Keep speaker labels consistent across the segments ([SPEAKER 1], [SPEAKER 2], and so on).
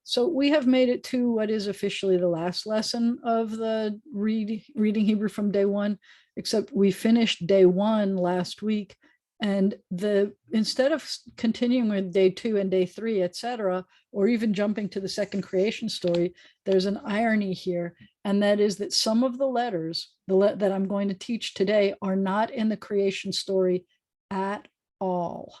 [SPEAKER 1] So we have made it to what is officially the last lesson of the reading Hebrew from day one, except we finished day one last week. And instead of continuing with day two and day three, etc., or even jumping to the second creation story, there's an irony here. And that is that some of the letters that I'm going to teach today are not in the creation story at all.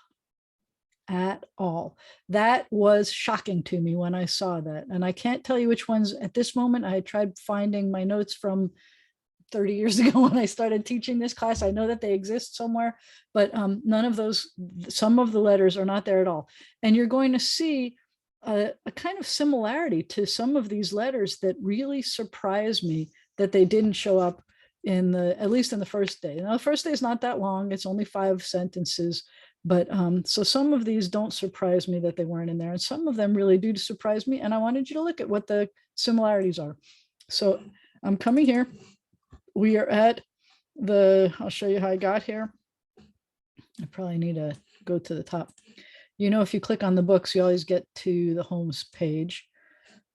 [SPEAKER 1] At all. That was shocking to me when I saw that. And I can't tell you which ones at this moment. I tried finding my notes from 30 years ago when I started teaching this class. I know that they exist somewhere, but none of those, some of the letters are not there at all. And you're going to see a kind of similarity to some of these letters that really surprised me that they didn't show up at least in the first day. Now, the first day is not that long. It's only 5 sentences. But so some of these don't surprise me that they weren't in there, and some of them really do surprise me. And I wanted you to look at what the similarities are. So I'm coming here. We are at I'll show you how I got here. I probably need to go to the top. You know, if you click on the books, you always get to the home page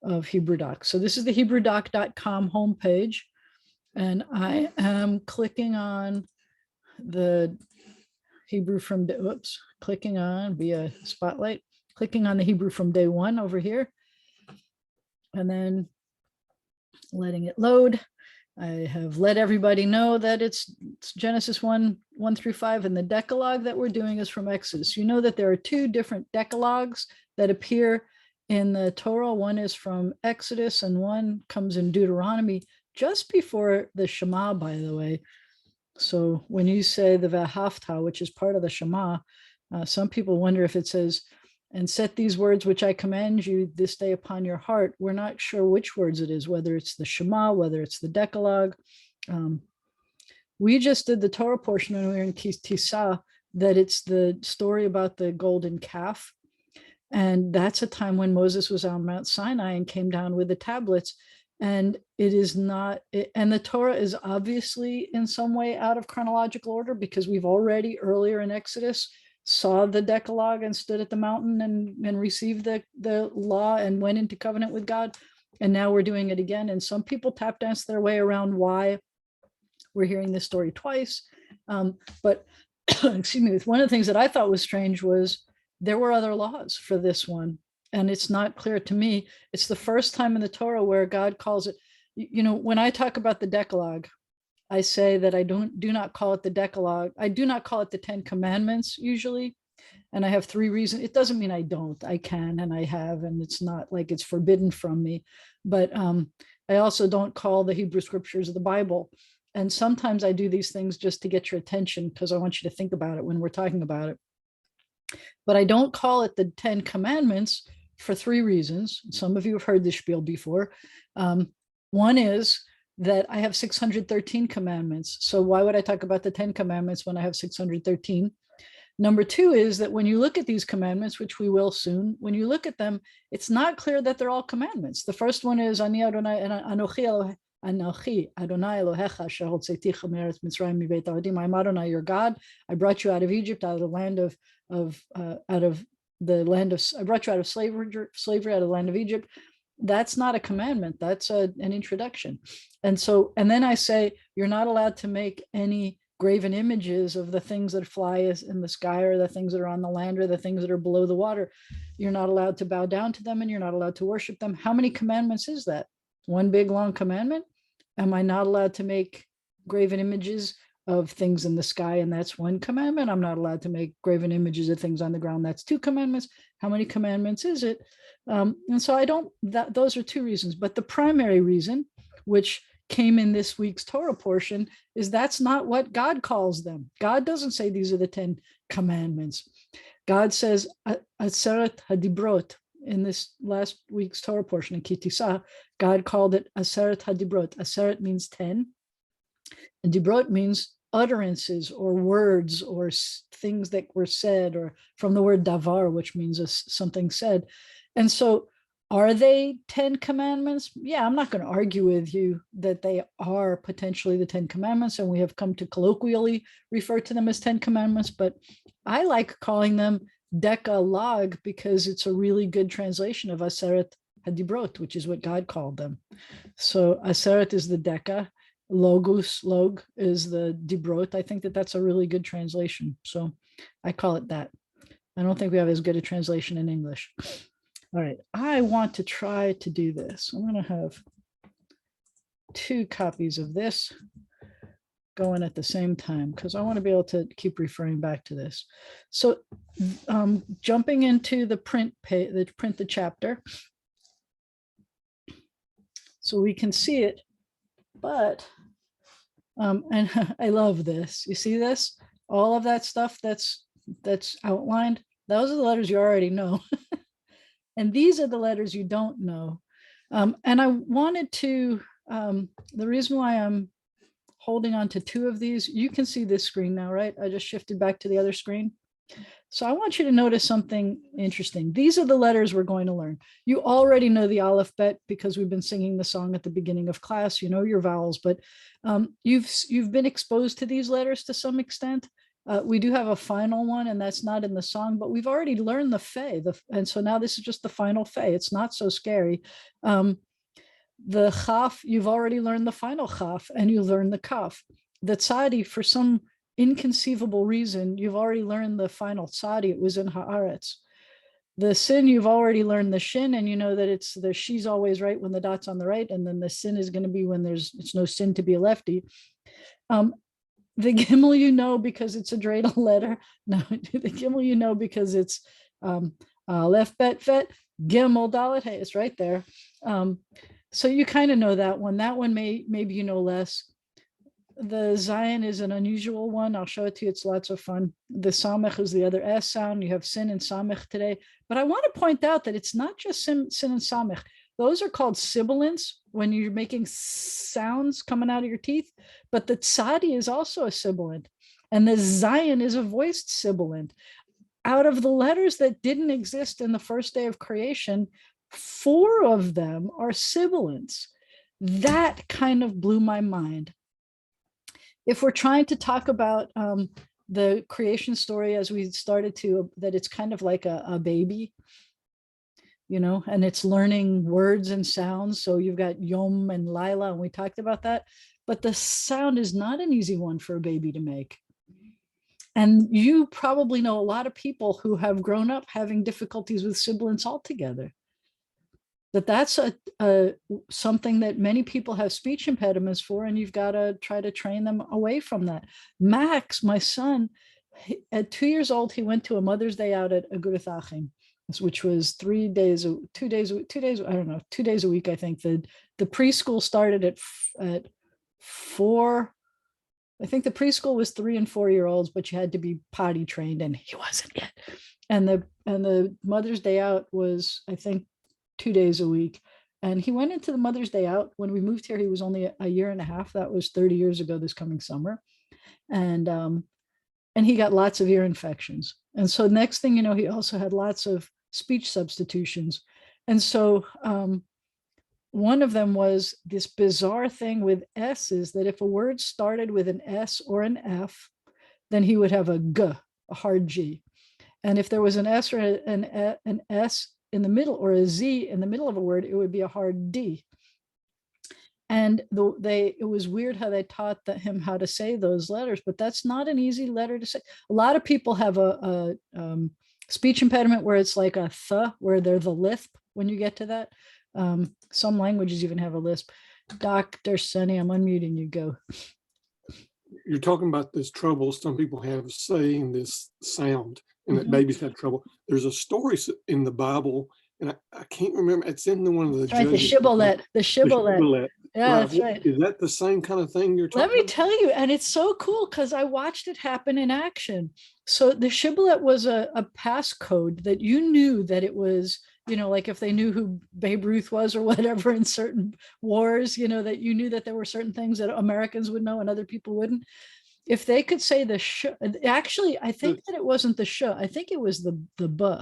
[SPEAKER 1] of Hebrew Doc. So this is the HebrewDoc.com homepage. And I am clicking on the Hebrew from, clicking on via Spotlight, clicking on the Hebrew from day one over here, and then letting it load. I have let everybody know that it's Genesis 1 through 5, and the Decalogue that we're doing is from Exodus. You know that there are 2 different Decalogues that appear in the Torah. One is from Exodus and one comes in Deuteronomy just before the Shema, by the way. So when you say the V'ahavta, which is part of the Shema, some people wonder if it says, and set these words which I command you this day upon your heart. We're not sure which words it is, whether it's the Shema, whether it's the Decalogue. We just did the Torah portion when we were in Tisa, that it's the story about the golden calf. And that's a time when Moses was on Mount Sinai and came down with the tablets. And it is not, and the Torah is obviously in some way out of chronological order, because we've already earlier in Exodus saw the Decalogue and stood at the mountain and received the law and went into covenant with God. And now we're doing it again. And some people tap dance their way around why we're hearing this story twice. But excuse me, one of the things that I thought was strange was there were other laws for this one. And it's not clear to me. It's the first time in the Torah where God calls it, you know, when I talk about the Decalogue, I say that I do not call it the Decalogue. I do not call it the 10 Commandments usually. And I have 3 reasons. It doesn't mean I don't. I can and I have, and it's not like it's forbidden from me. But I also don't call the Hebrew scriptures the Bible. And sometimes I do these things just to get your attention, because I want you to think about it when we're talking about it. But I don't call it the 10 Commandments for 3 reasons. Some of you have heard this spiel before. One is that I have 613 commandments. So why would I talk about the 10 commandments when I have 613? Number 2 is that when you look at these commandments, which we will soon, when you look at them, it's not clear that they're all commandments. The first one is Ani Adonai Anochi Adonai Elohecha Asher Hotzeticha Me'eretz Mitzrayim Mibeit Avadim. I'm Adonai, your God. I brought you out of Egypt, out of the land I brought you out of slavery out of the land of Egypt. That's not a commandment. That's an introduction. And then I say, you're not allowed to make any graven images of the things that fly in the sky, or the things that are on the land, or the things that are below the water. You're not allowed to bow down to them, and you're not allowed to worship them. How many commandments is that? One big long commandment? Am I not allowed to make graven images of things in the sky, and that's 1 commandment? I'm not allowed to make graven images of things on the ground. That's 2 commandments. How many commandments is it? And so those are 2 reasons. But the primary reason, which came in this week's Torah portion, is that's not what God calls them. God doesn't say these are the 10 commandments. God says Aseret Hadibrot. In this last week's Torah portion in Kitisa, God called it Aseret Hadibrot. Aseret means 10. And Dibrot means utterances or words or things that were said, or from the word davar, which means something said. And so are they 10 commandments? Yeah, I'm not going to argue with you that they are potentially the 10 commandments, and we have come to colloquially refer to them as 10 commandments, but I like calling them Decalogue because it's a really good translation of Aseret hadibrot, which is what God called them. So aseret is the deka, log is the dibrot. I think that that's a really good translation. So I call it that. I don't think we have as good a translation in English. All right, I want to try to do this. I'm going to have 2 copies of this going at the same time because I want to be able to keep referring back to this. So jumping into the print page, the chapter, so we can see it, but and I love this. You see this? All of that stuff that's outlined. Those are the letters you already know. And these are the letters you don't know. And I wanted to, the reason why I'm holding on to 2 of these, you can see this screen now, right? I just shifted back to the other screen. So I want you to notice something interesting. These are the letters we're going to learn. You already know the Aleph Bet because we've been singing the song at the beginning of class. You know your vowels, but you've been exposed to these letters to some extent. We do have a final one, and that's not in the song, but we've already learned the Pheh, and so now this is just the final Pheh. It's not so scary. The Khaf, you've already learned the final Khaf, and you learned the Khaf. The Tzadee, for some inconceivable reason, you've already learned the final Tzadee. It was in Haaretz. The Sin, you've already learned the Shin, and you know that it's the she's always right when the dot's on the right, and then the Sin is going to be when it's no sin to be a lefty. The Gimmel, you know, because it's a dreidel letter. No, the Gimmel, you know, because it's Aleph Bet Vet Gimmel Dalet Hey. It's right there. So you kind of know that one. That one maybe you know less. The Zayin is an unusual one. I'll show it to you. It's lots of fun. The Samekh is the other S sound. You have Sin and Samekh today. But I want to point out that it's not just Sin and Samekh. Those are called sibilants when you're making sounds coming out of your teeth. But the Tzadee is also a sibilant. And the Zayin is a voiced sibilant. Out of the letters that didn't exist in the first day of creation, 4 of them are sibilants. That kind of blew my mind. If we're trying to talk about the creation story as we started to, that it's kind of like a baby, you know, and it's learning words and sounds. So you've got Yom and Lila, and we talked about that. But the sound is not an easy one for a baby to make. And you probably know a lot of people who have grown up having difficulties with sibilants altogether. That's something that many people have speech impediments for, and you've got to try to train them away from that. Max, my son, at 2 years old, he went to a Mother's Day out at Agudath Achim, which was 2 days, I don't know, 2 days a week, I think. The preschool started at 4. I think the preschool was 3 and 4 year olds, but you had to be potty trained, and he wasn't yet. And the Mother's Day out was, I think, 2 days a week. And he went into the Mother's Day out. When we moved here, he was only a year and a half. That was 30 years ago this coming summer. And he got lots of ear infections. And so next thing you know, he also had lots of speech substitutions. And so one of them was this bizarre thing with S's, that if a word started with an S or an F, then he would have a G, a hard G. And if there was an S or an S in the middle, or a Z in the middle of a word, it would be a hard D. And it was weird how they taught him how to say those letters, but that's not an easy letter to say. A lot of people have a speech impediment where it's like a th, where they're the lisp when you get to that. Some languages even have a lisp. Dr. Sunny, I'm unmuting you, go.
[SPEAKER 2] You're talking about this trouble some people have saying this sound, and that babies have trouble. There's a story in the Bible, and I can't remember. It's in one of the
[SPEAKER 1] Right, the shibboleth. The shibboleth. Yeah,
[SPEAKER 2] right.
[SPEAKER 1] that's right.
[SPEAKER 2] Is that the same kind of thing you're talking about?
[SPEAKER 1] Let me tell you, and it's so cool because I watched it happen in action. So the shibboleth was a passcode that you knew that it was, you know, like if they knew who Babe Ruth was or whatever in certain wars, you know, that you knew that there were certain things that Americans would know and other people wouldn't. If they could say the sh, actually, I think that it wasn't the sh, I think it was the b,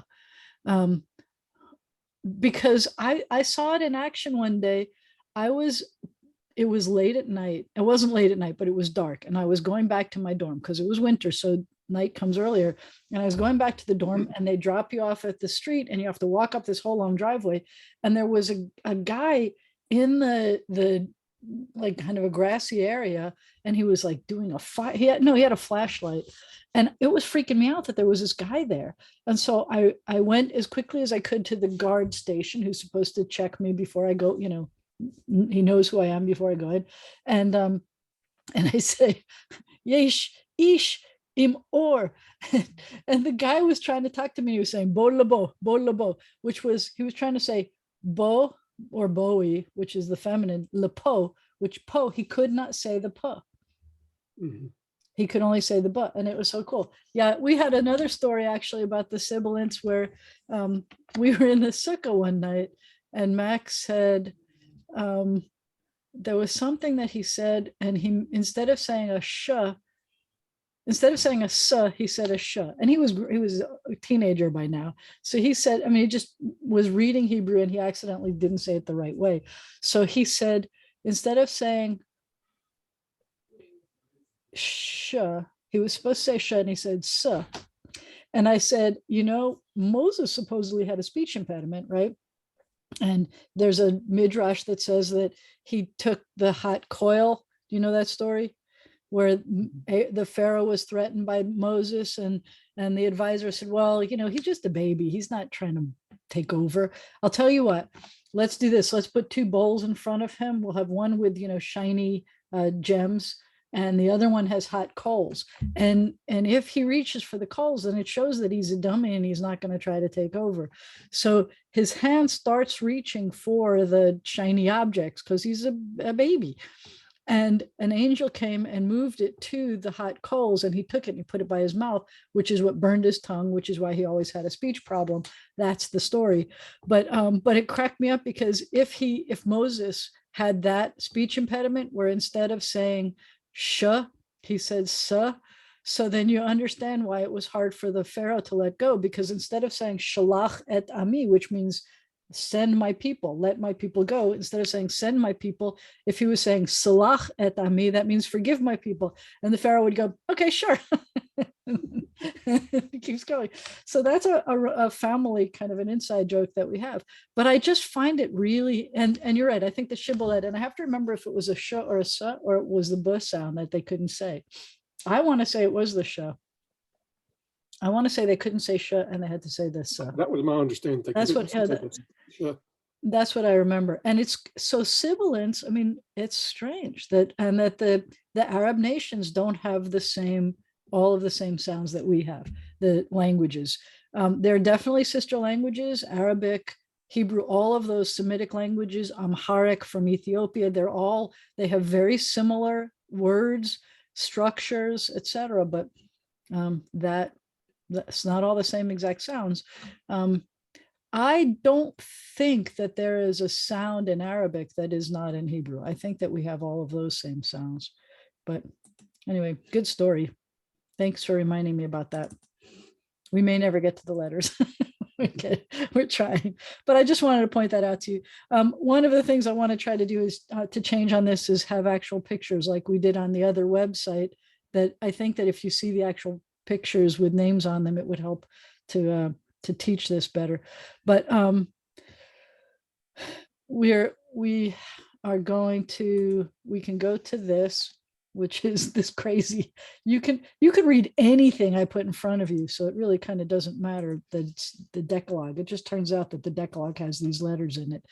[SPEAKER 1] because I saw it in action one day. It was late at night. It wasn't late at night, but it was dark, and I was going back to my dorm because it was winter. So night comes earlier. And I was going back to the dorm, and they drop you off at the street, and you have to walk up this whole long driveway. And there was a guy in the like kind of a grassy area, and he was like doing a fire. He had a flashlight, and it was freaking me out that there was this guy there. And so I went as quickly as I could to the guard station, who's supposed to check me before I go. He knows who I am before I go in, and I say, "Yesh ish im or," and the guy was trying to talk to me. He was saying "bo labo," which was, he was trying to say bo or Bowie, which is the feminine, lepo, which po, he could not say the po.
[SPEAKER 2] Mm-hmm.
[SPEAKER 1] He could only say the but, and it was so cool. Yeah, we had another story actually about the sibilants where we were in the sukkah one night, and Max said, there was something that he said, and he, instead of saying a sh, instead of saying a s, he said a sh. And he was a teenager by now. So he said, I mean, he just was reading Hebrew and he accidentally didn't say it the right way. So he said, instead of saying sh, he was supposed to say sh, and he said s. And I said, Moses supposedly had a speech impediment, right? And there's a midrash that says that he took the hot coil. Do you know that story? Where the Pharaoh was threatened by Moses, and the advisor said, well, he's just a baby. He's not trying to take over. I'll tell you what, let's do this. Let's put two bowls in front of him. We'll have one with, shiny gems, and the other one has hot coals. And if he reaches for the coals, then it shows that he's a dummy and he's not going to try to take over. So his hand starts reaching for the shiny objects because he's a baby. And an angel came and moved it to the hot coals, and he took it and he put it by his mouth, which is what burned his tongue, which is why he always had a speech problem. That's the story. But it cracked me up, because if Moses had that speech impediment where instead of saying sh, he said sa, so then you understand why it was hard for the Pharaoh to let go, because instead of saying shalach et ami, which means send my people, let my people go, instead of saying send my people, if he was saying salach et ami, that means forgive my people, and the Pharaoh would go, okay, sure. He keeps going. So that's a family kind of an inside joke that we have. But I just find it really, and you're right, I think the shibboleth, and I have to remember if it was a sh or a sa, or it was the b sound that they couldn't say. I want to say it was the sh. I want to say they couldn't say sh, and they had to say this.
[SPEAKER 2] That was my understanding.
[SPEAKER 1] That's what I remember. And it's so sibilants. I mean, it's strange that the Arab nations don't have all of the same sounds that we have, the languages. There are definitely sister languages, Arabic, Hebrew, all of those Semitic languages, Amharic from Ethiopia, they have very similar words, structures, etc. But that's not all the same exact sounds. I don't think that there is a sound in Arabic that is not in Hebrew. I think that we have all of those same sounds. But anyway, good story. Thanks for reminding me about that. We may never get to the letters. Okay, we're trying. But I just wanted to point that out to you. One of the things I want to try to do is to change on this is have actual pictures like we did on the other website. That I think that if you see the actual pictures with names on them, it would help to teach this better. But we can go to this, which is this crazy. You could read anything I put in front of you, so it really kind of doesn't matter that it's the Decalogue. It just turns out that the Decalogue has these letters in it,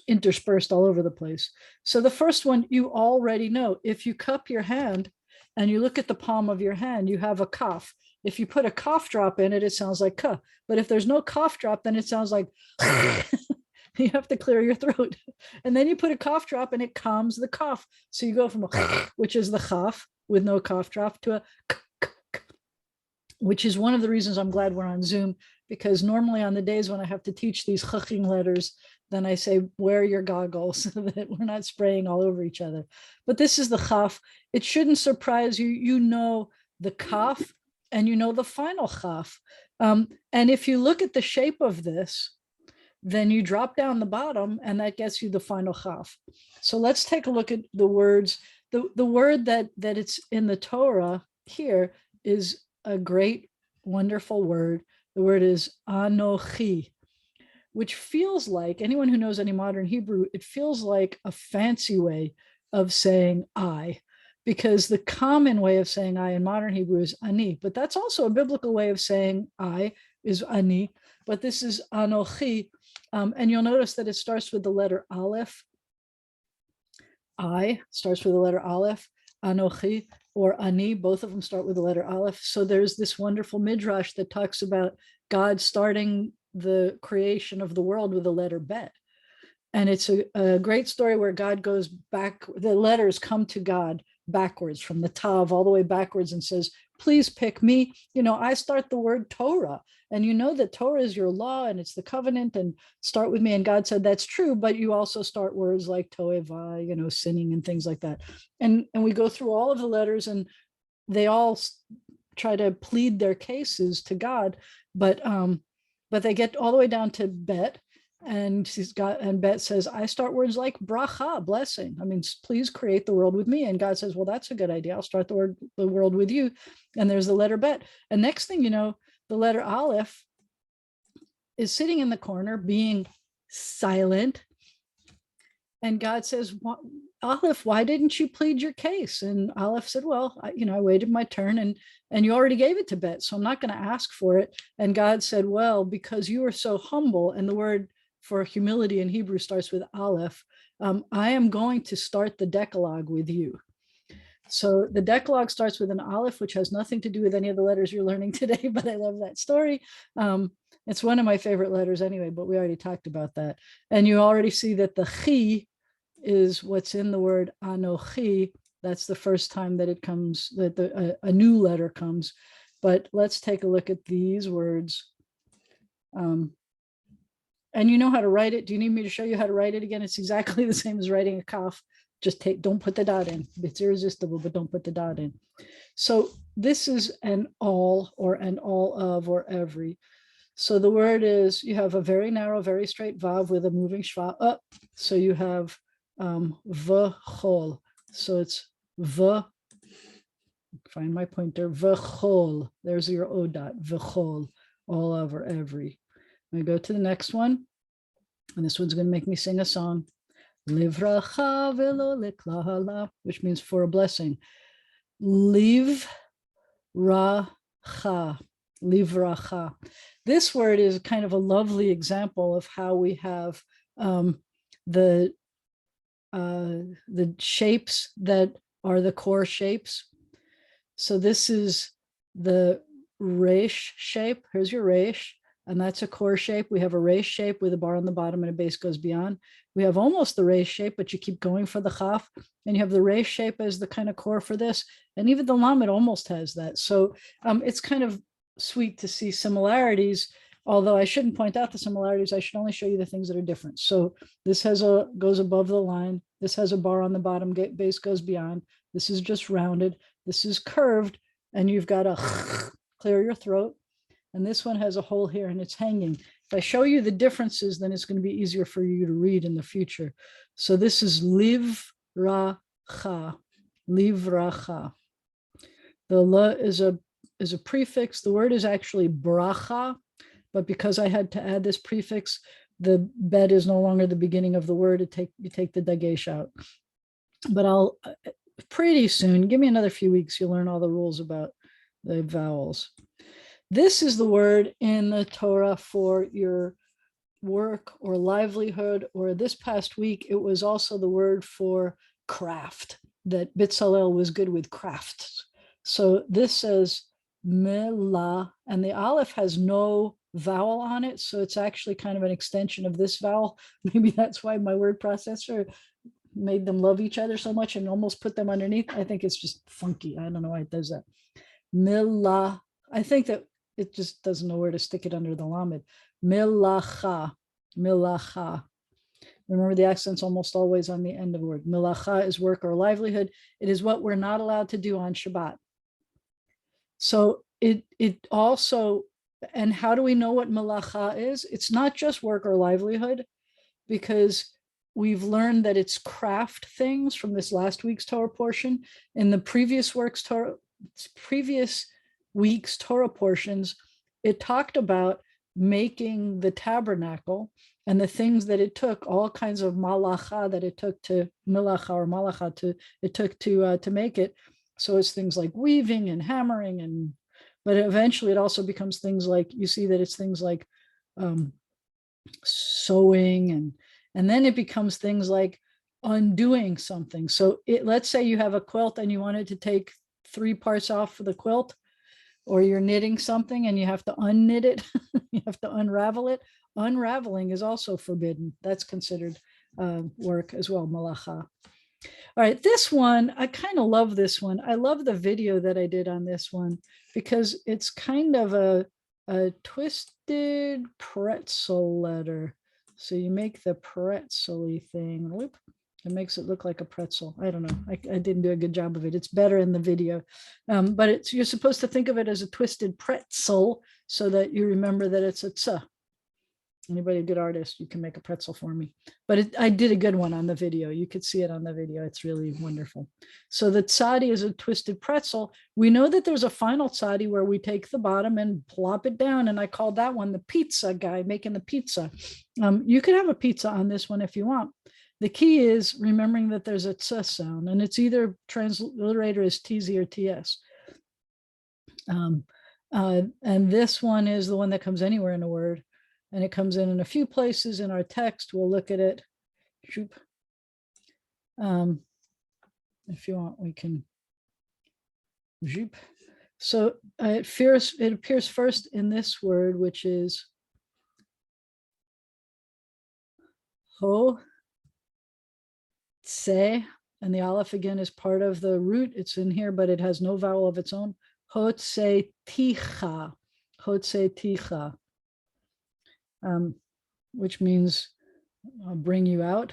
[SPEAKER 1] interspersed all over the place. So the first one you already know. If you cup your hand and you look at the palm of your hand, you have a Khaf. If you put a cough drop in it, it sounds like K. But if there's no cough drop, then it sounds like you have to clear your throat. And then you put a cough drop and it calms the cough. So you go from a which is the Khaf with no cough drop to a which is one of the reasons I'm glad we're on Zoom, because normally on the days when I have to teach these chaching letters, then I say, wear your goggles so that we're not spraying all over each other. But this is the Khaf. It shouldn't surprise you. You know the Kaf and you know the final Khaf. And if you look at the shape of this, then you drop down the bottom and that gets you the final Khaf. So let's take a look at the words. The word that it's in the Torah here is a great, wonderful word. The word is anochi, which feels like, anyone who knows any modern Hebrew, it feels like a fancy way of saying I, because the common way of saying I in modern Hebrew is ani, but that's also a biblical way of saying I is ani, but this is anochi. And you'll notice that it starts with the letter aleph. I starts with the letter aleph, anochi or ani, both of them start with the letter aleph. So there's this wonderful midrash that talks about God starting the creation of the world with the letter bet. And it's a great story where God goes back, the letters come to God backwards from the Tav all the way backwards and says, please pick me. I start the word Torah, and you know that Torah is your law and it's the covenant, and start with me. And God said, that's true, but you also start words like toeva, sinning and things like that. And we go through all of the letters, and they all try to plead their cases to God, but they get all the way down to bet. And Bet says, I start words like bracha, blessing. I mean, please create the world with me. And God says, well, that's a good idea. I'll start the world with you. And there's the letter Bet. And next thing you know, the letter aleph is sitting in the corner being silent. And God says, Aleph, why didn't you plead your case? And Aleph said, well, I waited my turn, and you already gave it to Bet, so I'm not going to ask for it. And God said, well, because you are so humble, and the word for humility in Hebrew starts with Aleph, I am going to start the Decalogue with you. So the Decalogue starts with an Aleph, which has nothing to do with any of the letters you're learning today, but I love that story. It's one of my favorite letters anyway, but we already talked about that. And you already see that the chi is what's in the word anochi. That's the first time that it comes, that a new letter comes. But let's take a look at these words. And you know how to write it. Do you need me to show you how to write it again? It's exactly the same as writing a Khaf. Just don't put the dot in. It's irresistible, but don't put the dot in. So this is an all, or an all of, or every. So the word is, you have a very narrow, very straight vav with a moving shva up. So you have v'chol. So it's find my pointer, v'chol. There's your o dot, v'chol, all of or every. I go to the next one, and this one's going to make me sing a song. Livracha velo leklahala, which means for a blessing. Livracha, livracha. This word is kind of a lovely example of how we have the shapes that are the core shapes. So this is the resh shape. Here's your resh, and that's a core shape. We have a resh shape with a bar on the bottom and a base goes beyond. We have almost the resh shape, but you keep going for the Khaf, and you have the resh shape as the kind of core for this. And even the lamed almost has that. So it's kind of sweet to see similarities, although I shouldn't point out the similarities. I should only show you the things that are different. So this goes above the line. This has a bar on the bottom, base goes beyond. This is just rounded. This is curved, and you've got to clear your throat. And this one has a hole here and it's hanging. If I show you the differences, then it's going to be easier for you to read in the future. So this is livracha, livracha. The la is a prefix. The word is actually bracha, but because I had to add this prefix, the bet is no longer the beginning of the word. You take the dagesh out. But I'll pretty soon, give me another few weeks, you'll learn all the rules about the vowels. This is the word in the Torah for your work or livelihood, or this past week, it was also the word for craft, that Bezalel was good with crafts. So this says mela, and the aleph has no vowel on it. So it's actually kind of an extension of this vowel. Maybe that's why my word processor made them love each other so much and almost put them underneath. I think it's just funky. I don't know why it does that. Mila. I think that it just doesn't know where to stick it under the lamed. Milacha, milacha. Remember, the accent's almost always on the end of the word. Milacha is work or livelihood. It is what we're not allowed to do on Shabbat. So it also, and how do we know what milacha is? It's not just work or livelihood, because we've learned that it's craft things from this last week's Torah portion. In the previous weeks, Torah portions, it talked about making the tabernacle and the things that it took, all kinds of malacha that it took to milacha or malacha to make it. So it's things like weaving and hammering, but eventually it also becomes things like, you see that it's things like sewing, and then it becomes things like undoing something. So let's say you have a quilt and you wanted to take 3 parts off of the quilt, or you're knitting something and you have to unknit it, you have to unravel it. Unraveling is also forbidden. That's considered work as well, malacha. All right, this one, I kind of love this one. I love the video that I did on this one because it's kind of a twisted pretzel letter. So you make the pretzel-y thing. Whoop. It makes it look like a pretzel. I don't know. I didn't do a good job of it. It's better in the video. But you're supposed to think of it as a twisted pretzel so that you remember that it's a tza. Anybody a good artist, you can make a pretzel for me. But I did a good one on the video. You could see it on the video. It's really wonderful. So the tzadee is a twisted pretzel. We know that there's a final tzadee where we take the bottom and plop it down. And I called that one the pizza guy making the pizza. You could have a pizza on this one if you want. The key is remembering that there's a tsa sound, and it's either transliterated as tz or ts. And this one is the one that comes anywhere in a word, and it comes in a few places in our text. We'll look at it. If you want, we can. So it appears first in this word, which is ho. Tse, and the aleph again is part of the root. It's in here, but it has no vowel of its own. Hotse ticha, hotse ticha, which means I'll bring you out.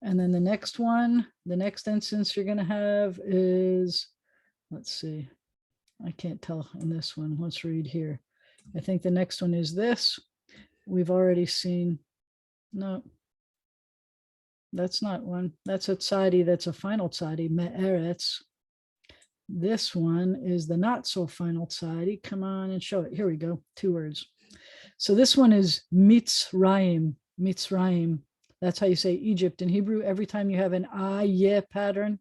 [SPEAKER 1] And then the next one, the next instance you're going to have is, let's see, I can't tell in this one. Let's read here. I think the next one is this. We've already seen, no. That's not one. That's a tzadee. That's a final tzadee, me'eretz. This one is the not so final tzadee. Come on and show it. Here we go. 2 words. So this one is Mitzrayim. Mitzrayim. That's how you say Egypt in Hebrew. Every time you have an ayeh pattern,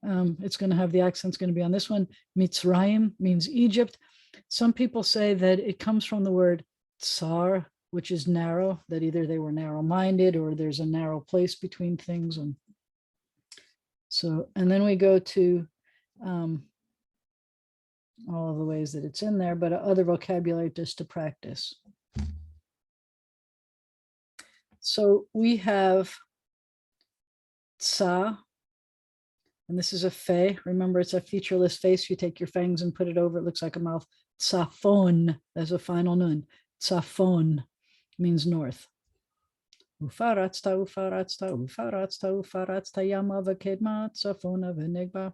[SPEAKER 1] it's going to have the accent's going to be on this one. Mitzrayim means Egypt. Some people say that it comes from the word tsar, which is narrow, that either they were narrow-minded or there's a narrow place between things. And so, and then we go to all of the ways that it's in there, but other vocabulary just to practice. So we have tsa, and this is a Pheh. Remember, it's a featureless face. You take your fangs and put it over. It looks like a mouth. Tzafon, there's a final nun. Tzafon means north. Ufaratzta, ufaratzta, ufaratzta, ufaratzta, yama v'kedma, tzafona v'negba.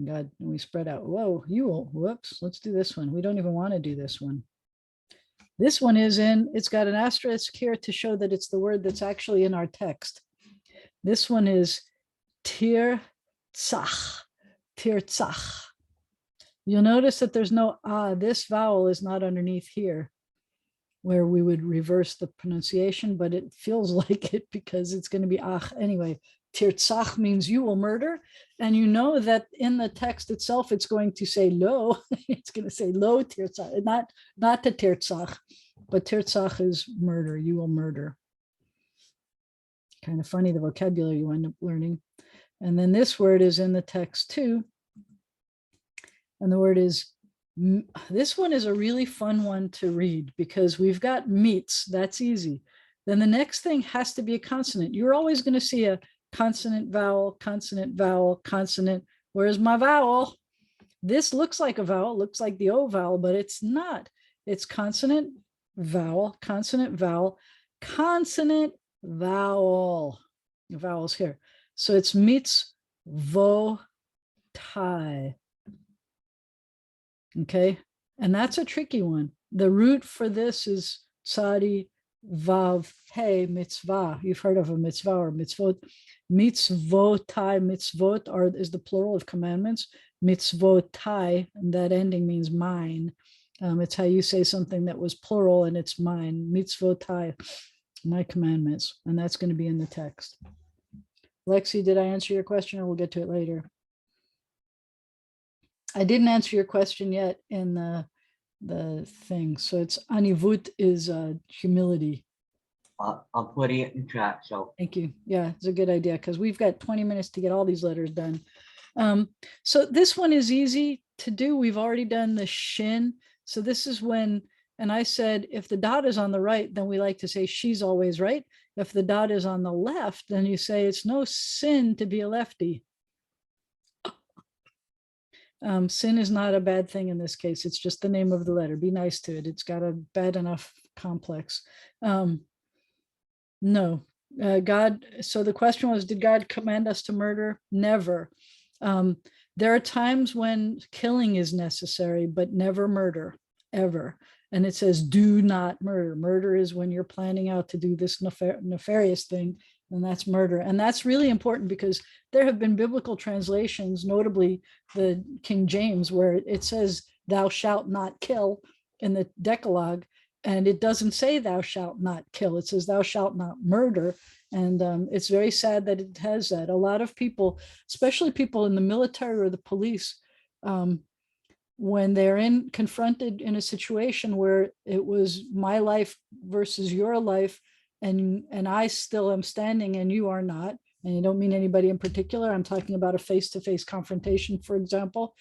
[SPEAKER 1] God, and we spread out. Whoa, whoops, let's do this one. We don't even want to do this one. This one is it's got an asterisk here to show that it's the word that's actually in our text. This one is tirtzach, tirtzach. You'll notice that there's no this vowel is not underneath here, where we would reverse the pronunciation, but it feels like it because it's going to be anyway. Tirtzach means you will murder, and you know that in the text itself it's going to say lo. It's going to say lo tirtzach, not the tirtzach, but tirtzach is murder. You will murder. Kind of funny the vocabulary you end up learning. And then this word is in the text too, and the word is. This one is a really fun one to read because we've got meats. That's easy. Then the next thing has to be a consonant. You're always going to see a consonant, vowel, consonant, vowel, consonant. Where's my vowel? This looks like a vowel, looks like the O vowel, but it's not. It's consonant, vowel, consonant, vowel, consonant, vowel. The vowel's here. So it's mitzvotai. Okay, and that's a tricky one. The root for this is tzadi Vav, hey, mitzvah. You've heard of a mitzvah or mitzvot. Mitzvotai, mitzvot is the plural of commandments. Mitzvotai, and that ending means mine. It's how you say something that was plural and it's mine. Mitzvotai, my commandments. And that's going to be in the text. Lexi, did I answer your question, or we'll get to it later? I didn't answer your question yet in the thing. So it's anivut is humility.
[SPEAKER 3] I'll put it in chat. So
[SPEAKER 1] Thank you. Yeah, it's a good idea because we've got 20 minutes to get all these letters done. So this one is easy to do. We've already done the shin. So this is when, and I said, if the dot is on the right, then we like to say she's always right. If the dot is on the left, then you say it's no sin to be a lefty. Sin is not a bad thing in this case. It's just the name of the letter. Be nice to it. It's got a bad enough complex. No, God. So the question was, did God command us to murder? Never. There are times when killing is necessary, but never murder, ever. And it says, do not murder. Murder is when you're planning out to do this nefarious thing, and that's murder. And that's really important because there have been biblical translations, notably the King James, where it says, thou shalt not kill in the Decalogue. And it doesn't say thou shalt not kill. It says thou shalt not murder. And it's very sad that it has that. A lot of people, especially people in the military or the police, when they're confronted in a situation where it was my life versus your life, and I still am standing and you are not, and you don't mean anybody in particular, I'm talking about a face-to-face confrontation, for example,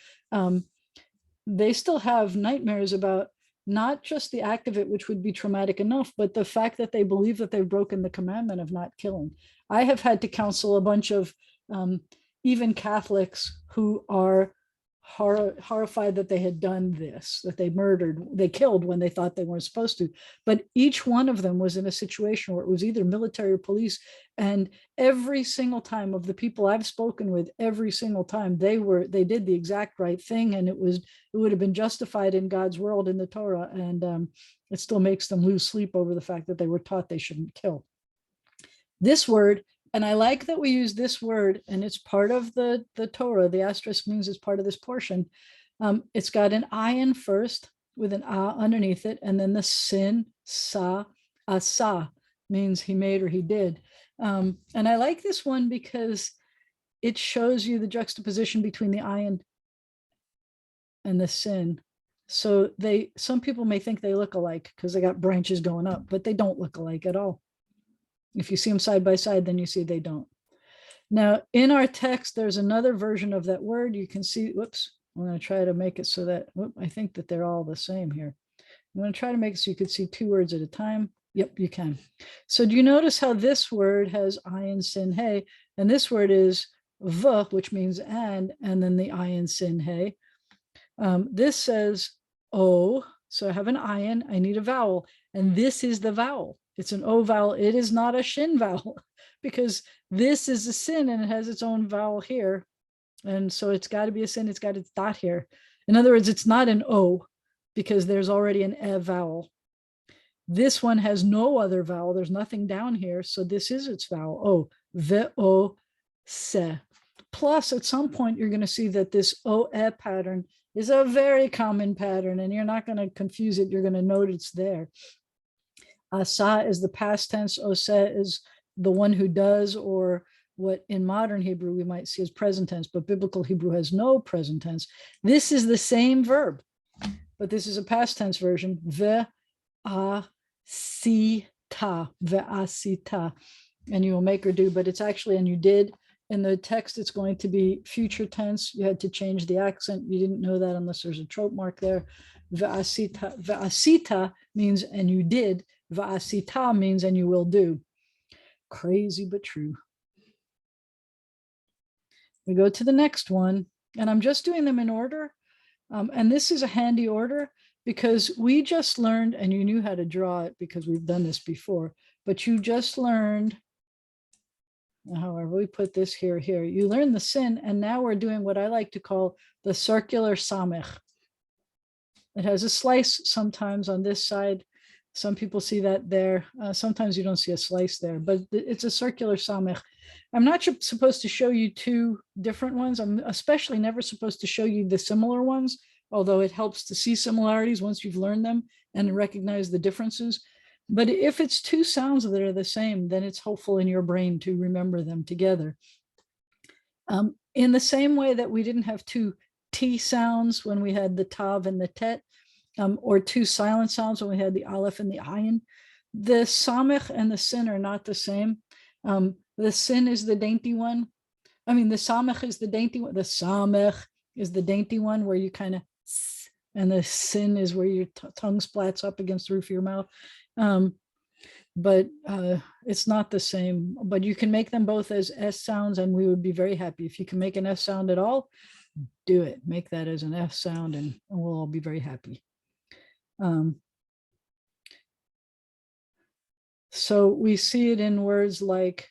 [SPEAKER 1] they still have nightmares about not just the act of it, which would be traumatic enough, but the fact that they believe that they've broken the commandment of not killing. I have had to counsel a bunch of even Catholics who are horrified that they had done this, that they killed when they thought they weren't supposed to. But each one of them was in a situation where it was either military or police. And every single time of the people I've spoken with, every single time they did the exact right thing. And it would have been justified in God's world, in the Torah. And it still makes them lose sleep over the fact that they were taught they shouldn't kill. This word, and I like that we use this word, and it's part of the Torah. The asterisk means it's part of this portion. It's got an ayin first with an a underneath it, and then the sin, sa, asa, means he made or he did. And I like this one because it shows you the juxtaposition between the ayin and the sin. So some people may think they look alike because they got branches going up, but they don't look alike at all. If you see them side by side, then you see they don't. Now, in our text, there's another version of that word. You can see, whoops, I'm going to try to make it so that, I think that they're all the same here. I'm going to try to make it so you could see two words at a time. Yep, you can. So do you notice how this word has ayin, sin, hey, and this word is v, which means and then the ayin, sin, hey. This says o, so I have an ayin, I need a vowel, and this is the vowel. It's an O vowel. It is not a shin vowel because this is a sin and it has its own vowel here. And so it's got to be a sin. It's got its dot here. In other words, it's not an O because there's already an E vowel. This one has no other vowel. There's nothing down here. So this is its vowel. O, ve, o, se. Plus, at some point, you're going to see that this O-E pattern is a very common pattern, and you're not going to confuse it. You're going to note it's there. Asa is the past tense. Ose is the one who does, or what in modern Hebrew we might see as present tense, but biblical Hebrew has no present tense. This is the same verb, but this is a past tense version. Ve'asita, ve'asita, and you will make or do, but it's actually, and you did. In the text, it's going to be future tense. You had to change the accent. You didn't know that unless there's a trope mark there. Ve'asita, ve'asita means and you did. Va'asita means and you will do. Crazy but true. We go to the next one, and I'm just doing them in order. And this is a handy order because we just learned, and you knew how to draw it because we've done this before, but you just learned, however, we put this here. You learned the sin, and now we're doing what I like to call the circular Samekh. It has a slice sometimes on this side. Some people see that there. Sometimes you don't see a slice there, but it's a circular Samekh. I'm not supposed to show you two different ones. I'm especially never supposed to show you the similar ones, although it helps to see similarities once you've learned them and recognize the differences. But if it's two sounds that are the same, then it's helpful in your brain to remember them together. In the same way that we didn't have two T sounds when we had the Tav and the Tet, or two silent sounds when we had the Aleph and the Ayin, the Samekh and the Sin are not the same. The Sin is the dainty one. I mean, the Samekh is the dainty one. The Samekh is the dainty one where you kind of, and the Sin is where your tongue splats up against the roof of your mouth. But it's not the same. But you can make them both as S sounds, and we would be very happy. If you can make an S sound at all, do it. Make that as an F sound, and we'll all be very happy. So we see it in words like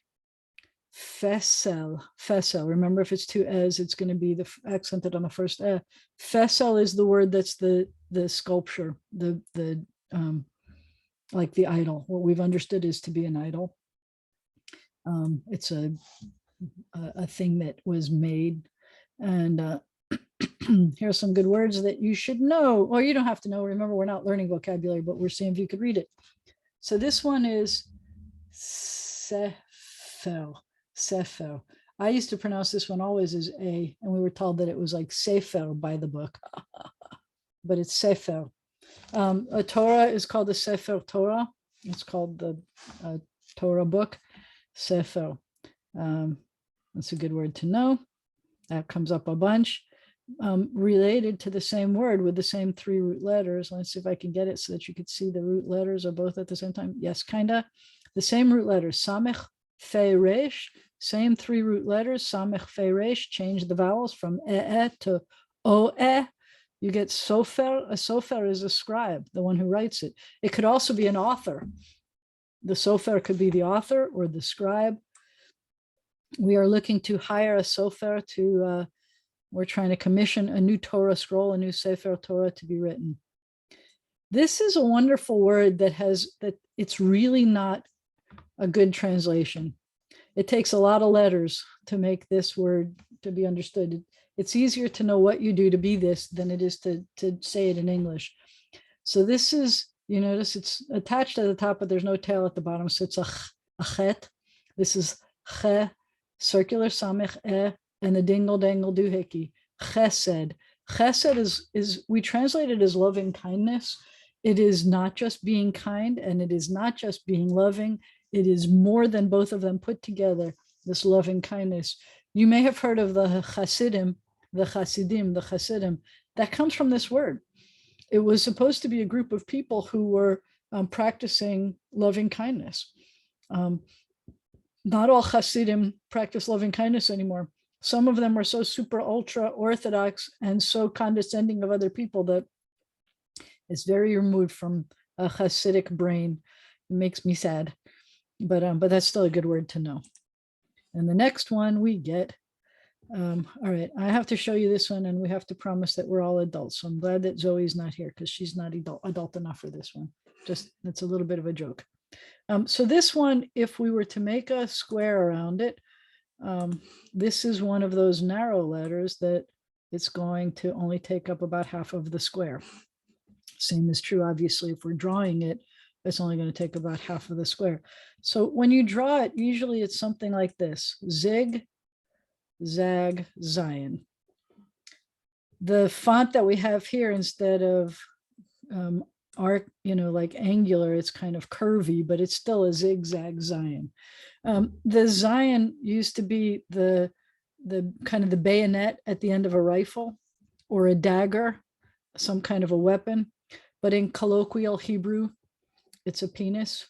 [SPEAKER 1] Fessel. Fessel. Remember, if it's two es, it's going to be the accented on the first e. Fessel is the word that's the sculpture, the like the idol. What we've understood is to be an idol. It's a thing that was made, and here's some good words that you should know, or you don't have to know. Remember, we're not learning vocabulary, but we're seeing if you could read it. So this one is Sefer. Sefer. I used to pronounce this one always as A, and we were told that it was like Sefer by the book, but it's Sefer. A Torah is called the Sefer Torah. It's called the Torah book, Sefer. That's a good word to know. That comes up a bunch. Related to the same word with the same three root letters. Let's see if I can get it so that you could see the root letters are both at the same time. Yes, kinda. The same root letters, Samekh, Pheh, Resh, same three root letters, Samekh, Pheh, Resh, change the vowels from to o-e. You get sofer. A sofer is a scribe, the one who writes it. It could also be an author. The sofer could be the author or the scribe. We are looking to hire a sofer to we're trying to commission a new Torah scroll, a new Sefer Torah to be written. This is a wonderful word that it's really not a good translation. It takes a lot of letters to make this word to be understood. It's easier to know what you do to be this than it is to say it in English. So this is, you notice it's attached at the top, but there's no tail at the bottom. So it's a chet. This is che, circular Samekh, and the dingle dangle doohickey, chesed. Chesed is we translate it as loving kindness. It is not just being kind, and it is not just being loving. It is more than both of them put together, this loving kindness. You may have heard of the Hasidim, the Hasidim. That comes from this word. It was supposed to be a group of people who were practicing loving kindness. Not all Hasidim practice loving kindness anymore. Some of them were so super ultra orthodox and so condescending of other people that it's very removed from a Hasidic brain. It makes me sad, but that's still a good word to know. And the next one we get, all right, I have to show you this one, and we have to promise that we're all adults. So I'm glad that Zoe's not here because she's not adult enough for this one. Just, it's a little bit of a joke. So this one, if we were to make a square around it, this is one of those narrow letters that it's going to only take up about half of the square. Same is true, obviously, if we're drawing it, it's only going to take about half of the square. So when you draw it, usually it's something like this: zig, zag, Zayin. The font that we have here, instead of arc, like angular, it's kind of curvy, but it's still a zigzag Zayin. The Zayin used to be the kind of the bayonet at the end of a rifle or a dagger, some kind of a weapon, but in colloquial Hebrew, it's a penis.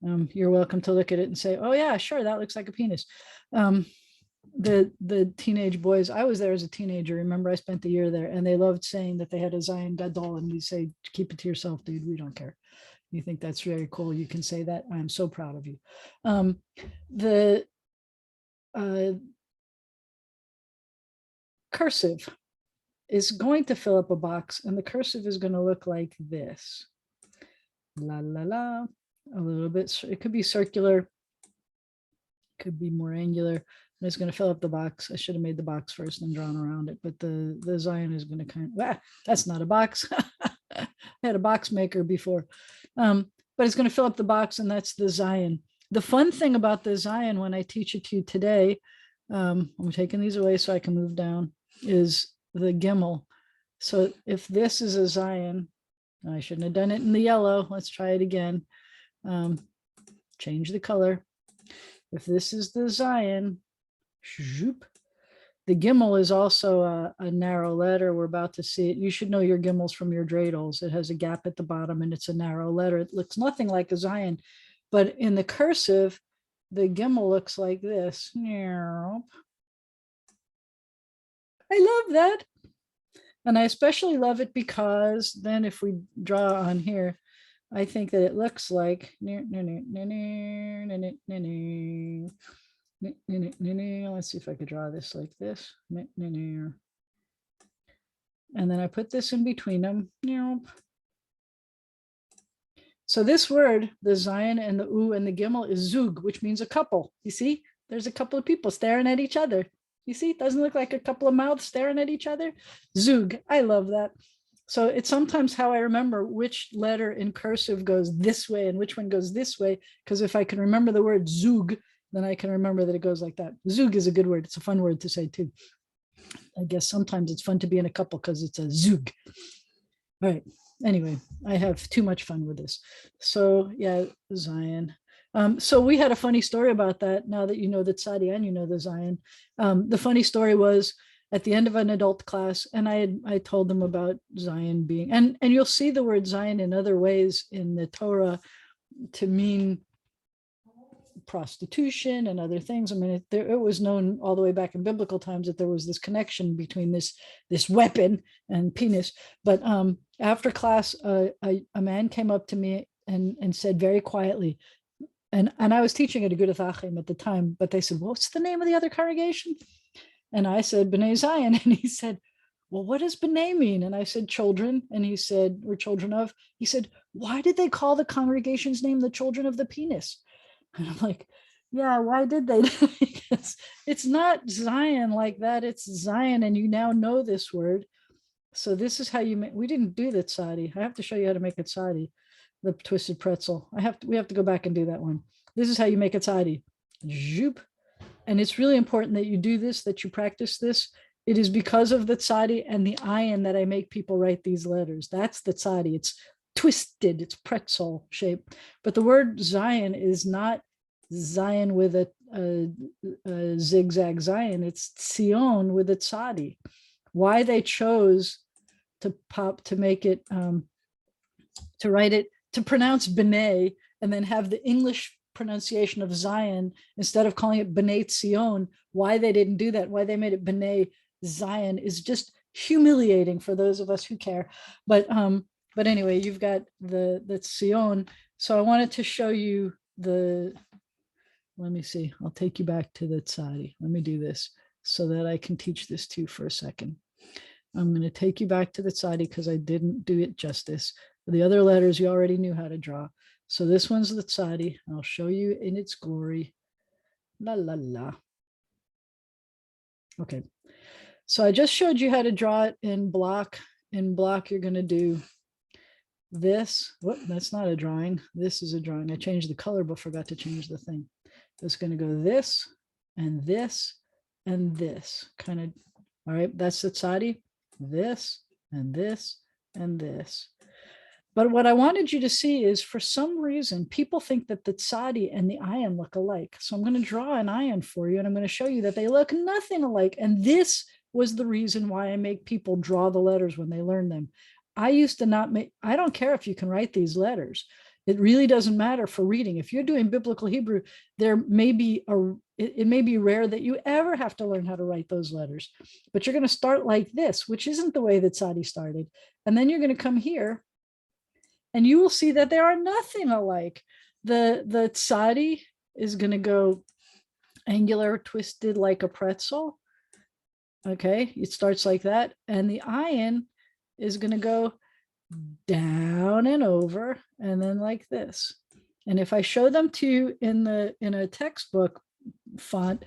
[SPEAKER 1] You're welcome to look at it and say, oh yeah, sure, that looks like a penis. The teenage boys, I was there as a teenager, remember I spent a year there, and they loved saying that they had a Zayin Gadol, and we say, keep it to yourself, dude, we don't care. You think that's very cool, you can say that. I'm so proud of you. The cursive is going to fill up a box, and the cursive is going to look like this. La la la. A little bit. It could be circular. Could be more angular. And it's going to fill up the box. I should have made the box first and drawn around it, but the Zayin is going to kind of, that's not a box. I had a box maker before. But it's going to fill up the box, and that's the Zayin. The fun thing about the Zayin when I teach it to you today, I'm taking these away so I can move down, is the Gimmel. So if this is a Zayin, I shouldn't have done it in the yellow. Let's try it again. Change the color. If this is the Zayin, the Gimmel is also a narrow letter. We're about to see it. You should know your Gimmels from your dreidels. It has a gap at the bottom and it's a narrow letter. It looks nothing like a Zayin, but in the cursive, the Gimmel looks like this. I love that. And I especially love it because then if we draw on here, I think that it looks like, let's see if I could draw this like this. And then I put this in between them. So this word, the Zayin and the U and the Gimmel, is Zug, which means a couple. You see, there's a couple of people staring at each other. You see, it doesn't look like a couple of mouths staring at each other. Zug, I love that. So it's sometimes how I remember which letter in cursive goes this way and which one goes this way, because if I can remember the word Zug, then I can remember that it goes like that. Zug is a good word. It's a fun word to say too. I guess sometimes it's fun to be in a couple because it's a Zug. All right. Anyway, I have too much fun with this. So yeah, Zayin. So we had a funny story about that. Now that you know the Tzadee and you know the Zayin. The funny story was at the end of an adult class, and I told them about Zayin being, and you'll see the word Zayin in other ways in the Torah to mean prostitution and other things. I mean, it was known all the way back in biblical times that there was this connection between this weapon and penis. But after class, a man came up to me and said very quietly, and I was teaching at a Agudath Achim at the time, but they said, what's the name of the other congregation? And I said, B'nai Zayin. And he said, well, what does B'nai mean? And I said, children. And he said, we're children of. He said, why did they call the congregation's name the children of the penis? And I'm like, yeah, why did they? Because it's not Zayin like that. It's Zayin. And you now know this word. So this is how you make, we didn't do the Tzadee. I have to show you how to make a Tzadee, the twisted pretzel. We have to go back and do that one. This is how you make a Tzadee. Zoop. And it's really important that you do this, that you practice this. It is because of the Tzadee and the ayin that I make people write these letters. That's the Tzadee. It's twisted, it's pretzel shape. But the word Zayin is not Zayin with a zigzag Zayin. It's Tzion with a Tzadee. Why they chose to make it, to write it, to pronounce B'nai and then have the English pronunciation of Zayin instead of calling it B'nai Tzion, why they didn't do that, why they made it B'nai Zayin is just humiliating for those of us who care. But anyway, you've got the Tzion. So I wanted to show you let me see, I'll take you back to the Tzadee. Let me do this so that I can teach this to you for a second. I'm going to take you back to the Tzadee because I didn't do it justice. The other letters you already knew how to draw. So this one's the Tzadee. I'll show you in its glory. La la la. Okay. So I just showed you how to draw it in block. In block, you're going to do this. Whoop, that's not a drawing. This is a drawing. I changed the color, but forgot to change the thing. It's going to go this and this and this kind of. All right. That's the Tzadee. This and this and this. But what I wanted you to see is for some reason, people think that the Tzadee and the ayin look alike. So I'm going to draw an ayin for you and I'm going to show you that they look nothing alike. And this was the reason why I make people draw the letters when they learn them. I used to not make, I don't care if you can write these letters. It really doesn't matter for reading. If you're doing biblical Hebrew, there may be it may be rare that you ever have to learn how to write those letters. But you're going to start like this, which isn't the way that Tzadee started. And then you're going to come here and you will see that they are nothing alike. The Tzadee is going to go angular, twisted like a pretzel. Okay, it starts like that. And the ayin is going to go down and over, and then like this. And if I show them to you in a textbook font,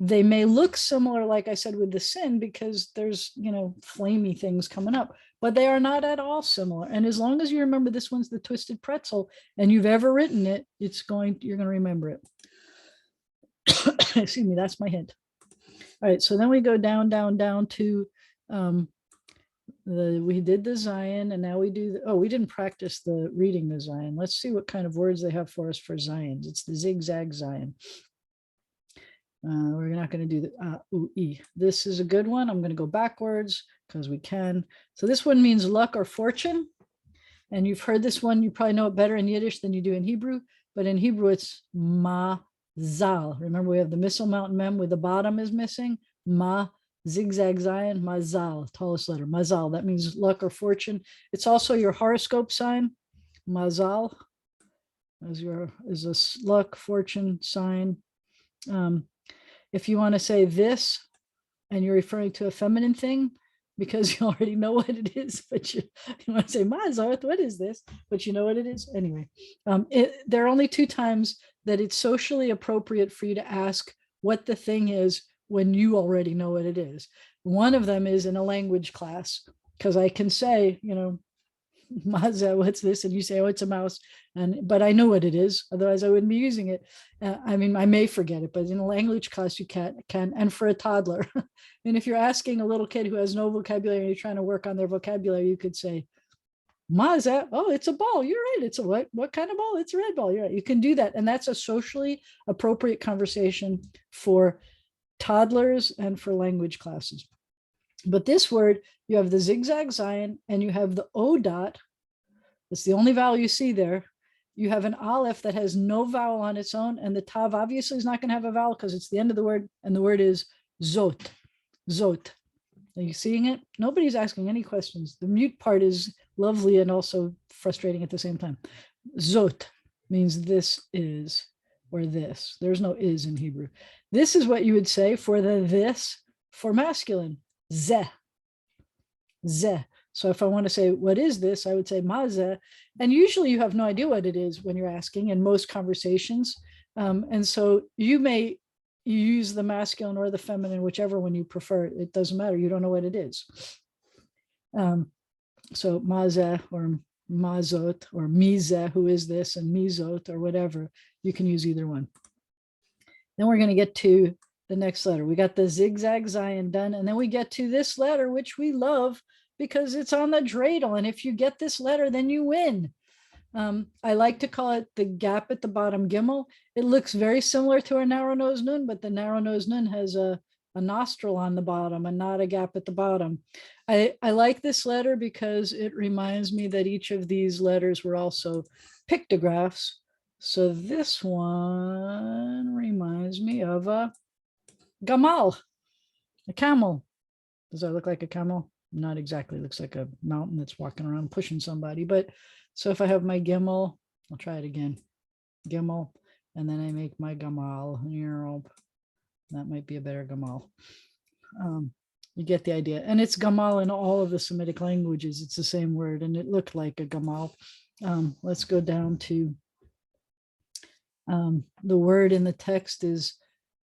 [SPEAKER 1] they may look similar, like I said, with the sin, because there's, flamey things coming up, but they are not at all similar. And as long as you remember this one's the twisted pretzel and you've ever written it, you're going to remember it. Excuse me, that's my hint. All right, so then we go down, down, down to we did the Zayin, and now we do, we didn't practice the reading the Zayin. Let's see what kind of words they have for us for Zayins. It's the zigzag Zayin. We're not going to do the e. This is a good one. I'm going to go backwards because we can. So this one means luck or fortune. And you've heard this one. You probably know it better in Yiddish than you do in Hebrew. But in Hebrew, it's Mazal. Remember, we have the missile mountain mem with the bottom is missing. Ma, zigzag Zayin, Mazal, tallest letter. Mazal. That means luck or fortune. It's also your horoscope sign. Mazal is a luck, fortune sign. If you want to say this and you're referring to a feminine thing because you already know what it is, but you want to say, Mazarth, what is this? But you know what it is. Anyway, there are only 2 times that it's socially appropriate for you to ask what the thing is when you already know what it is. One of them is in a language class, because I can say, Mazda, what's this? And you say, oh, it's a mouse. But I know what it is. Otherwise, I wouldn't be using it. I may forget it, but in a language class, you can. And for a toddler. And if you're asking a little kid who has no vocabulary and you're trying to work on their vocabulary, you could say, Mazda, oh, it's a ball. You're right. It's a what kind of ball? It's a red ball. You're right. You can do that. And that's a socially appropriate conversation for toddlers and for language classes. But this word, you have the zigzag Zayin and you have the O dot. It's the only vowel you see there. You have an aleph that has no vowel on its own, and the tav obviously is not going to have a vowel because it's the end of the word, and the word is zot. Zot. Are you seeing it? Nobody's asking any questions. The mute part is lovely and also frustrating at the same time. Zot means this is, or this. There's no is in Hebrew. This is what you would say for the this for masculine. Zeh. Zeh. So if I want to say, what is this? I would say mazeh. And usually you have no idea what it is when you're asking in most conversations. And so you may use the masculine or the feminine, whichever one you prefer. It doesn't matter. You don't know what it is. So mazeh or mazot or mizeh, who is this, and mizot or whatever. You can use either one. Then we're going to get to the next letter. We got the zigzag Zayin done, and then we get to this letter, which we love because it's on the dreidel. And if you get this letter, then you win. I like to call it the gap at the bottom, Gimmel. It looks very similar to our narrow nose nun, but the narrow nose nun has a nostril on the bottom and not a gap at the bottom. I like this letter because it reminds me that each of these letters were also pictographs. So this one reminds me of a gamal, a camel. Does that look like a camel? Not exactly. Looks like a mountain that's walking around pushing somebody. But so if I have my Gimmel, I'll try it again. Gimmel, and then I make my gamal. That might be a better gamal. You get the idea. And it's gamal in all of the Semitic languages. It's the same word, and it looked like a gamal. Let's go down to the word in the text is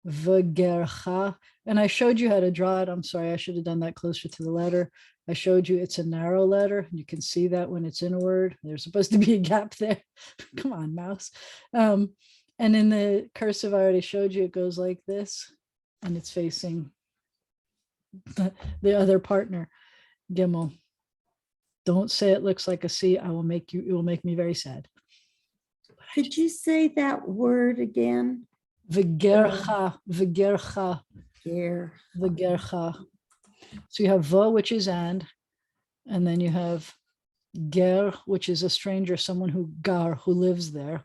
[SPEAKER 1] v'gercha, and I showed you how to draw it. I'm sorry, I should have done that closer to the letter. I showed you it's a narrow letter. You can see that when it's in a word. There's supposed to be a gap there. Come on, mouse. And in the cursive, I already showed you, it goes like this, and it's facing the other partner, Gimmel. Don't say it looks like a C. It will make me very sad.
[SPEAKER 4] Could you say that word again?
[SPEAKER 1] V'gercha, v'gercha,
[SPEAKER 4] Here.
[SPEAKER 1] v'gercha. So you have va, which is and then you have ger, which is a stranger, someone who lives there.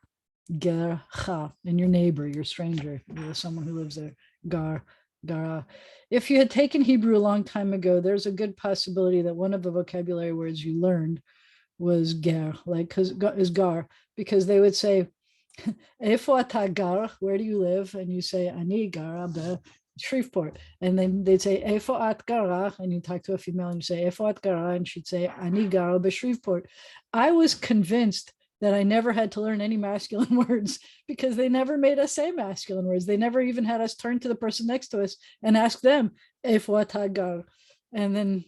[SPEAKER 1] Gercha, and your neighbor, your stranger, someone who lives there. Gara. If you had taken Hebrew a long time ago, there's a good possibility that one of the vocabulary words you learned was ger, is gar, because they would say, Efo ata gar, where do you live? And you say, Ani gara Shreveport. And then they'd say, Efo at gara, and you talk to a female and you say, Efo at gara, and she'd say, Ani gara b'Shreveport. I was convinced that I never had to learn any masculine words because they never made us say masculine words. They never even had us turn to the person next to us and ask them, Efo at gara. And then,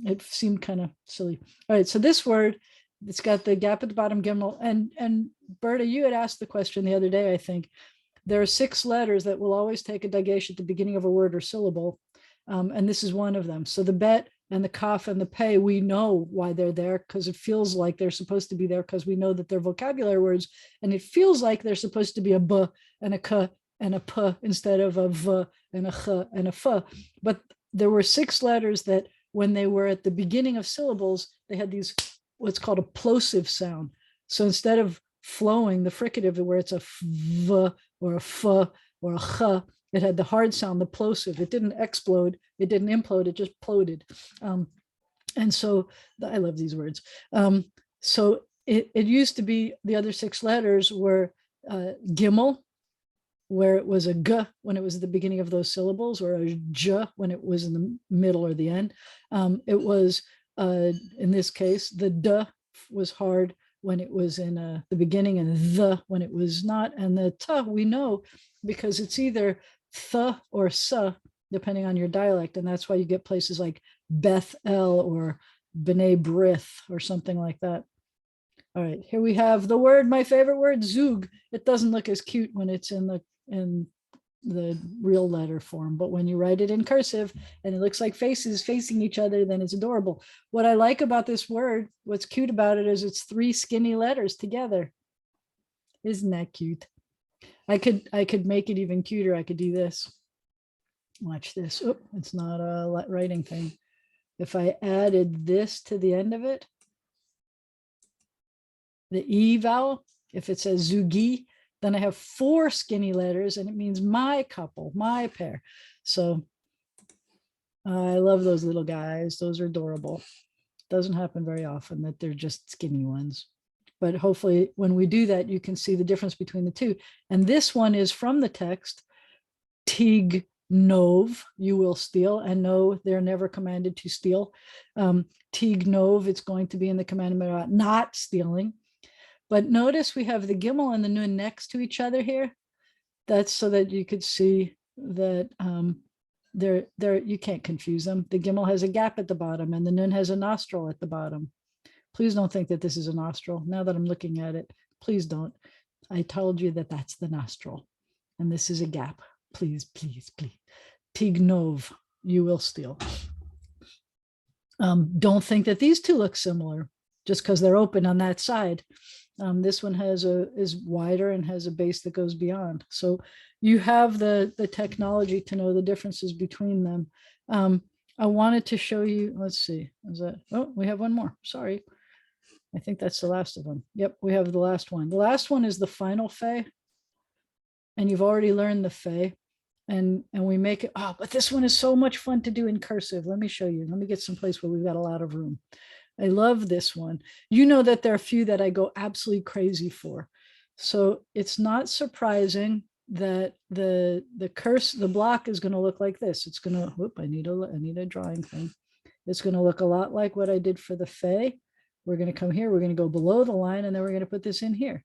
[SPEAKER 1] it seemed kind of silly. All right, so this word, it's got the gap at the bottom, Gimmel. And Berta, you had asked the question the other day, I think. There are 6 letters that will always take a dagesh at the beginning of a word or syllable. And this is one of them. So the bet and the Khaf and the Pheh, we know why they're there because it feels like they're supposed to be there because we know that they're vocabulary words. And it feels like they're supposed to be a b and a k and a p instead of a v and a ch and a f. But there were 6 letters that when they were at the beginning of syllables, they had these, what's called a plosive sound. So instead of flowing, the fricative where it's a v or a f or a ch, it had the hard sound, the plosive. It didn't explode, it didn't implode, it just ploded. And so I love these words. So it used to be the other 6 letters were Gimmel, where it was a g when it was at the beginning of those syllables, or a j when it was in the middle or the end. It was, in this case, the d was hard when it was in the beginning, and the when it was not. And the t we know because it's either th or s, depending on your dialect. And that's why you get places like Beth El or B'nai Brith or something like that. All right, here we have the word, my favorite word, zug. It doesn't look as cute when it's in the real letter form, but when you write it in cursive and it looks like faces facing each other, then it's adorable. What I like about this word, what's cute about it is it's 3 skinny letters together. Isn't that cute? I could make it even cuter. I could do this. Watch this. Oh, it's not a writing thing. If I added this to the end of it, the E vowel, if it says zugi, then I have 4 skinny letters and it means my couple, my pair. So I love those little guys. Those are adorable. Doesn't happen very often that they're just skinny ones. But hopefully when we do that, you can see the difference between the 2. And this one is from the text, Tig Nov, you will steal. And no, they're never commanded to steal. Tig Nov, it's going to be in the commandment about not stealing. But notice we have the Gimmel and the Nun next to each other here. That's so that you could see that you can't confuse them. The Gimmel has a gap at the bottom and the Nun has a nostril at the bottom. Please don't think that this is a nostril. Now that I'm looking at it, please don't. I told you that that's the nostril and this is a gap. Please, please, please. Tignov, you will steal. Don't think that these 2 look similar just because they're open on that side. This one is wider and has a base that goes beyond. So you have the technology to know the differences between them. I wanted to show you, let's see, is that, oh, we have one more, sorry. I think that's the last of them. Yep, we have the last one. The last one is the final Pheh. And you've already learned the Pheh. And we make it, oh, but this one is so much fun to do in cursive. Let me show you. Let me get some place where we've got a lot of room. I love this one. You know that there are a few that I go absolutely crazy for. So it's not surprising that the block is going to look like this. It's going to, whoop, I need a drawing thing. It's going to look a lot like what I did for the Pheh. We're going to come here, we're going to go below the line, and then we're going to put this in here.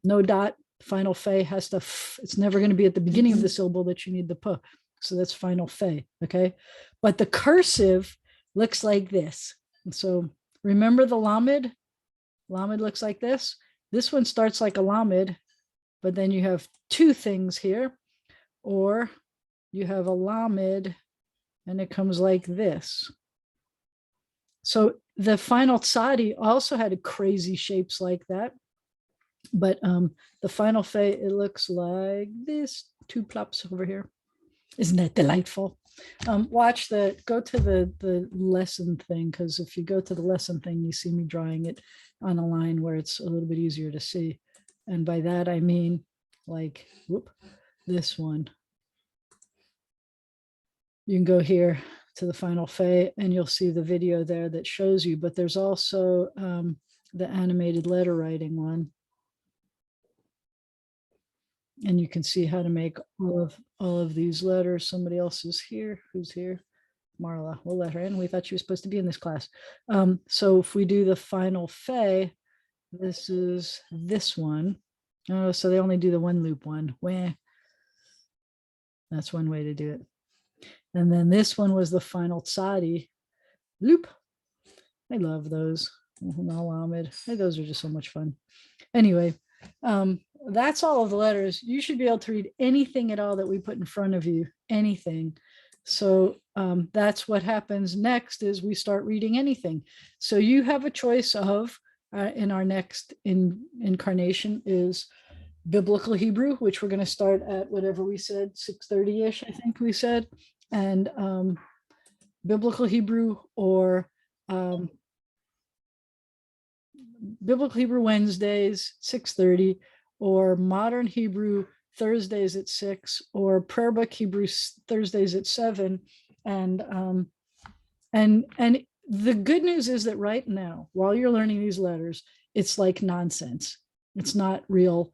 [SPEAKER 1] No dot, final Pheh has to, it's never going to be at the beginning of the syllable that you need the p. So that's final Pheh, okay? But the cursive looks like this. And so remember the lamed? Lamed looks like this. This one starts like a lamed, but then you have 2 things here, or you have a lamed and it comes like this. So the final Tzadee also had crazy shapes like that. But the final Pheh, it looks like this, 2 plops over here. Isn't that delightful? Watch go to the lesson thing, because if you go to the lesson thing, you see me drawing it on a line where it's a little bit easier to see. And by that, I mean like, whoop, this one. You can go here to the final Pheh and you'll see the video there that shows you, but there's also the animated letter writing one. And you can see how to make all of these letters. Somebody else is here. Who's here? Marla. We'll let her in. We thought she was supposed to be in this class. So if we do the final Pheh, this is this one. Oh, so they only do the one loop one. Wah. That's one way to do it. And then this one was the final Tzadee loop. I love those. Hey, those are just so much fun. Anyway, that's all of the letters. You should be able to read anything at all that we put in front of you, anything. So that's what happens next is we start reading anything. So you have a choice of, in our next incarnation is Biblical Hebrew, which we're going to start at whatever we said, 6:30-ish, I think we said, and Biblical Hebrew or Biblical Hebrew Wednesdays, 6:30, or Modern Hebrew Thursdays at 6, or Prayer Book Hebrew Thursdays at 7. And the good news is that right now, while you're learning these letters, it's like nonsense. It's not real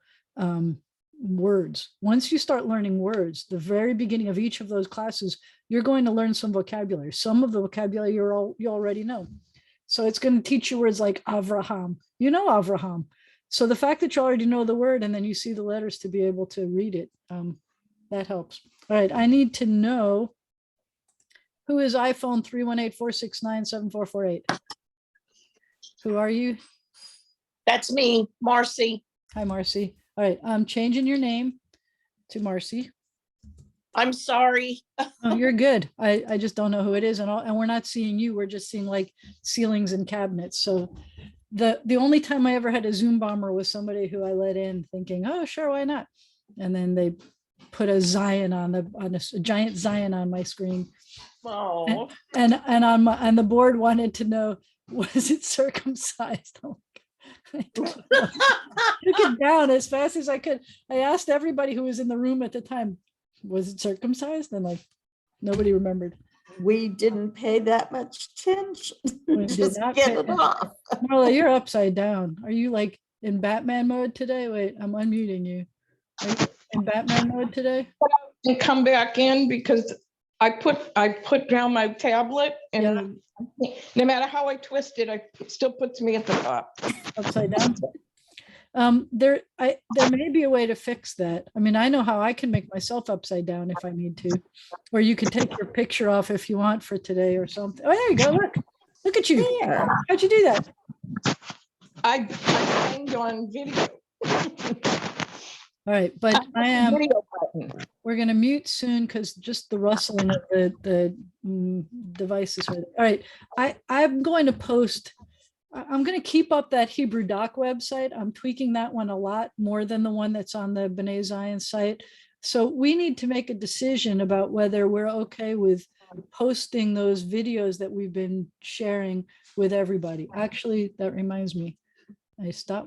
[SPEAKER 1] words. Once you start learning words, the very beginning of each of those classes, you're going to learn some vocabulary. Some of the vocabulary you already know. So it's going to teach you words like Avraham. You know Avraham. So the fact that you already know the word and then you see the letters to be able to read it, that helps. All right, I need to know who is iPhone 318-469-7448. Who are you?
[SPEAKER 5] That's me, Marcy.
[SPEAKER 1] Hi, Marcy. All right, I'm changing your name to Marcy.
[SPEAKER 5] I'm sorry.
[SPEAKER 1] Oh, you're good. I just don't know who it is, and we're not seeing you. We're just seeing like ceilings and cabinets. So the only time I ever had a Zoom bomber was somebody who I let in thinking, oh, sure, why not? And then they put a Zayin on a giant Zayin on my screen.
[SPEAKER 5] Oh,
[SPEAKER 1] And on the board wanted to know, was it circumcised? I took it down as fast as I could. I asked everybody who was in the room at the time, was it circumcised? And like nobody remembered.
[SPEAKER 4] We didn't pay that much attention.
[SPEAKER 1] We did
[SPEAKER 4] Just
[SPEAKER 1] not
[SPEAKER 4] get
[SPEAKER 1] pay
[SPEAKER 4] it off.
[SPEAKER 1] Marla, you're upside down. Are you like in Batman mode today? Wait, I'm unmuting you. Are you in Batman mode today?
[SPEAKER 5] and come back in because I put down my tablet and no matter how I twist it, it still puts me at the top.
[SPEAKER 1] Upside down. There may be a way to fix that. I mean, I know how I can make myself upside down if I need to, or you can take your picture off if you want for today or something. Oh, there you go. Look at you.
[SPEAKER 4] There.
[SPEAKER 1] How'd you do that?
[SPEAKER 5] I hanged on video.
[SPEAKER 1] All right, but
[SPEAKER 5] Video button.
[SPEAKER 1] we're going to mute soon because just the rustling of the devices. All right, I'm going to post. I'm going to keep up that Hebrew Doc website. I'm tweaking that one a lot more than the one that's on the B'nai Zayin site. So we need to make a decision about whether we're okay with posting those videos that we've been sharing with everybody. Actually, that reminds me, I stopped